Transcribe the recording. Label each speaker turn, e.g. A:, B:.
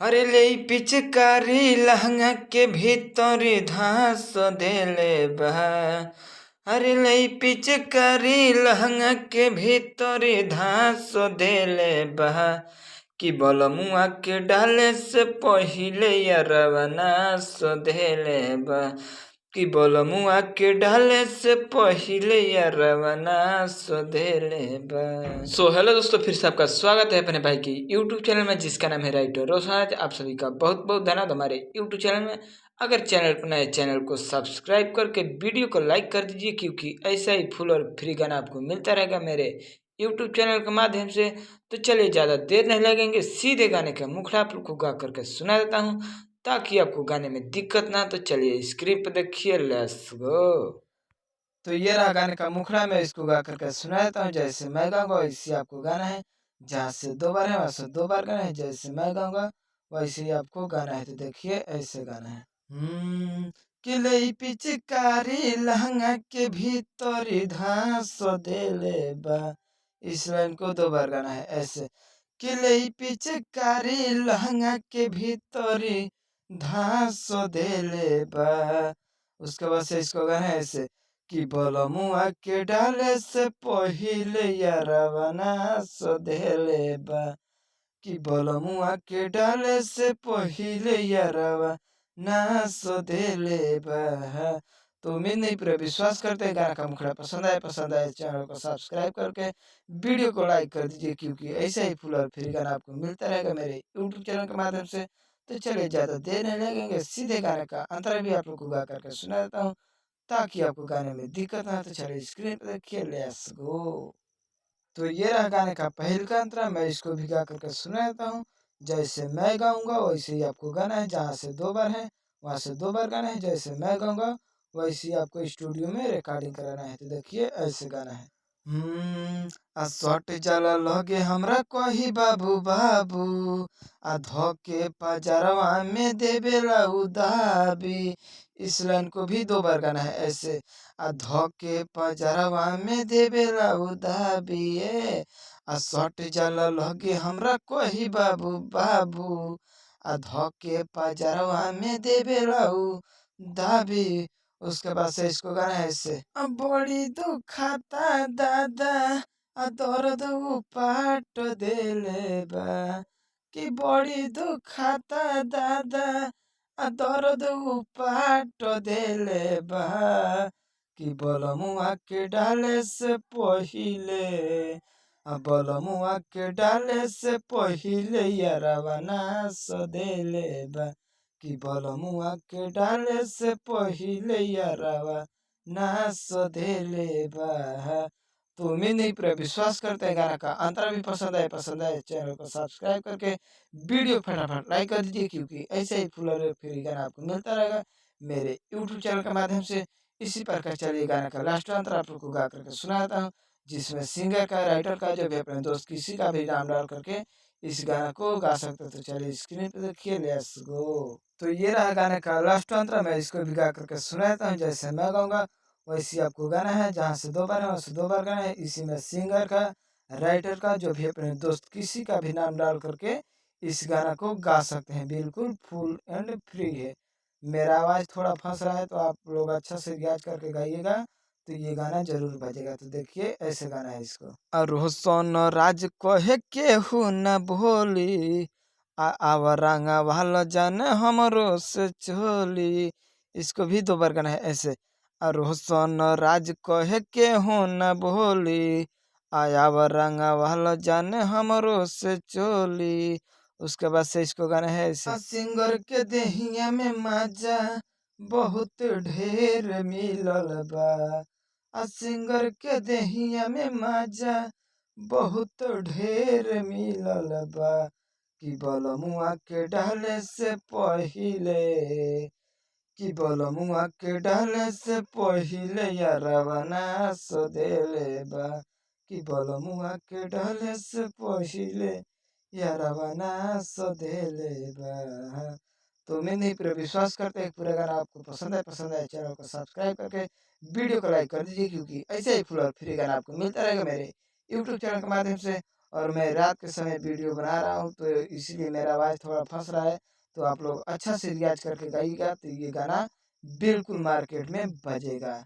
A: अरे ले पिचकारी लहंगा के भीतर धास देले बा। अरे ले पिचकारी लहंगा के भीतर धास देले बा। कि बलमुआ के डाले से पहिले यारवा नास देले बा। कि बलमुआ के डाले से पहिले यारवा नास देले बा। हेलो दोस्तों, फिर से आपका स्वागत है अपने भाई की यूट्यूब चैनल में जिसका नाम है राइटर रोशराज। आप सभी का बहुत बहुत धन्यवाद हमारे यूट्यूब चैनल में। अगर चैनल पर नए चैनल को सब्सक्राइब करके वीडियो को लाइक कर दीजिए, क्योंकि ऐसा ही फुल और फ्री गाना आपको मिलता रहेगा मेरे यूट्यूब चैनल के माध्यम से। तो चलिए ज़्यादा देर नहीं लगेंगे, सीधे गाने का मुखड़ा आप लोग को गा करके सुना देता हूँ ताकि आपको गाने में दिक्कत ना। तो चलिए स्क्रीन पर देखिए, लेट्स गो। तो ये रहा गाने का मुखड़ा, मैं इसको गा करके सुना देता हूँ। जैसे मैं गाऊंगा वैसे आपको गाना है। जहाँ से दो बार है वहाँ से दो बार गाना है। जैसे मैं गाऊंगा वैसे ही आपको गाना है। तो देखिए ऐसे गाना है। किले पिचकारी लहंगा के भीतर धांस देले बा। इस लाइन को दो बार गाना है ऐसे। किले पिचकारी लहंगा के भीतर धांस देले बा। उसके बाद से इसको गाना है ऐसे। कि बलमुआ के डाले से पहिले यारवा नास देले बा। कि बलमुआ के डाले से पहिले यारवा नास देले बा। तो उम्मीद नहीं पूरा विश्वास करते हैं गाना का मुखड़ा पसंद आए चैनल को सब्सक्राइब करके वीडियो को लाइक कर दीजिए, क्योंकि ऐसा ही फुल और फ्री गाना आपको मिलता रहेगा मेरे यूट्यूब चैनल के माध्यम से। तो चलिए ज़्यादा देर नहीं लगेंगे, सीधे गाने का अंतर भी आप लोग को गा करके सुना देता हूँ ताकि आपको गाने में दिक्कत ना। तो चलिए स्क्रीन पर देखिए, लेट्स गो। तो ये रहा गाने का पहल का अंतरा, मैं इसको भी गा करके सुना देता हूँ। जैसे मैं गाऊंगा वैसे ही आपको गाना है। जहाँ से दो बार है वहाँ से दो बार गाना है। जैसे मैं गाऊंगा वैसे ही आपको स्टूडियो में रिकॉर्डिंग कराना है। तो देखिए ऐसे गाना है। आ सट जाला लगे हमरा कही बाबू बाबू, आ धोके पजरवा में देवेला उदाबी। इस लाइन को भी दो बार गाना है ऐसे। आ धोके पजरवा में देवेला उदाबी। आ सट जाला लगे हमरा कही बाबू बाबू, आ धोके पजरवा में देवेला उदाबी। उसके बाद से इसको गाना है ऐसे। अब बड़ी दुखाता दादा, आ दर्द पाट देले बा। कि बड़ी दुखाता दादा, आ दर्द पाट देले बा। कि बलमुआ के डाले से पहिले, आ बलमुआ के डाले से पहिले यारवा नास देले बा। कि बलमुआ के डाले से पहिले यारवा नास देले बा। तो उम्मीद नहीं पूरा विश्वास करते हैं गाना का अंतरा भी पसंद आए चैनल को सब्सक्राइब करके वीडियो फटाफट लाइक कर दीजिए, क्योंकि ऐसे ही फुल और फ्री गाना आपको मिलता रहेगा मेरे यूट्यूब चैनल के माध्यम से। इसी प्रकार चलिए गाना का लास्ट अंतरा आप लोग को गा करके सुनाता हूँ, जिसमें सिंगर का राइटर का जो भी अपने दोस्त किसी का भी नाम डाल करके इस गाना को गा सकते हो। तो चलिए स्क्रीन पे देखिए, लेट्स गो। तो ये रहा गाने का लास्ट अंतरा, मैं इसको भी गा करके सुनाता हूँ। जैसे मैं गाऊंगा वैसे आपको गाना है। जहाँ से दो बार है वहाँ से दो बार गाना है। इसी में सिंगर का राइटर का जो भी अपने दोस्त किसी का भी नाम डाल करके इस गाना को गा सकते हैं। बिल्कुल फुल एंड फ्री है। मेरा आवाज़ थोड़ा फंस रहा है तो आप लोग अच्छा से याद करके गाइएगा, तो ये गाना जरूर बजेगा। तो देखिए ऐसे गाना है इसको। रोशन राज कहे केहू न भोली, आव रंगा वाला जाने हमरो से चोली। इसको भी दो बार गाना है ऐसे। रोशन राज कहे केहू न भोली, आयाव रंगा वाला जाने हमरो से चोली। उसके बाद से इसको गाना है ऐसे। सिंगर के देहिया में माजा बहुत ढेर मिलल बा। सिंगर के देहिया में माजा बहुत ढेर मिलल बा। कि बलमुआ के डाले से पहिले, कि बलमुआ के डाले से पहिले यारवा नास देले बा। कि बलमुआ के डाले से पहिले यारवा नास देले बा। तो मैं नहीं पूरा विश्वास करते हैं पूरा गाना आपको पसंद है चैनल को सब्सक्राइब करके वीडियो को लाइक कर दीजिए, क्योंकि ऐसे ही फुल और फ्री गाना आपको मिलता रहेगा मेरे यूट्यूब चैनल के माध्यम से। और मैं रात के समय वीडियो बना रहा हूँ, तो इसीलिए मेरा आवाज़ थोड़ा फंस रहा है। तो आप लोग अच्छा से रियाज करके गाइएगा, तो ये गाना बिल्कुल मार्केट में बजेगा।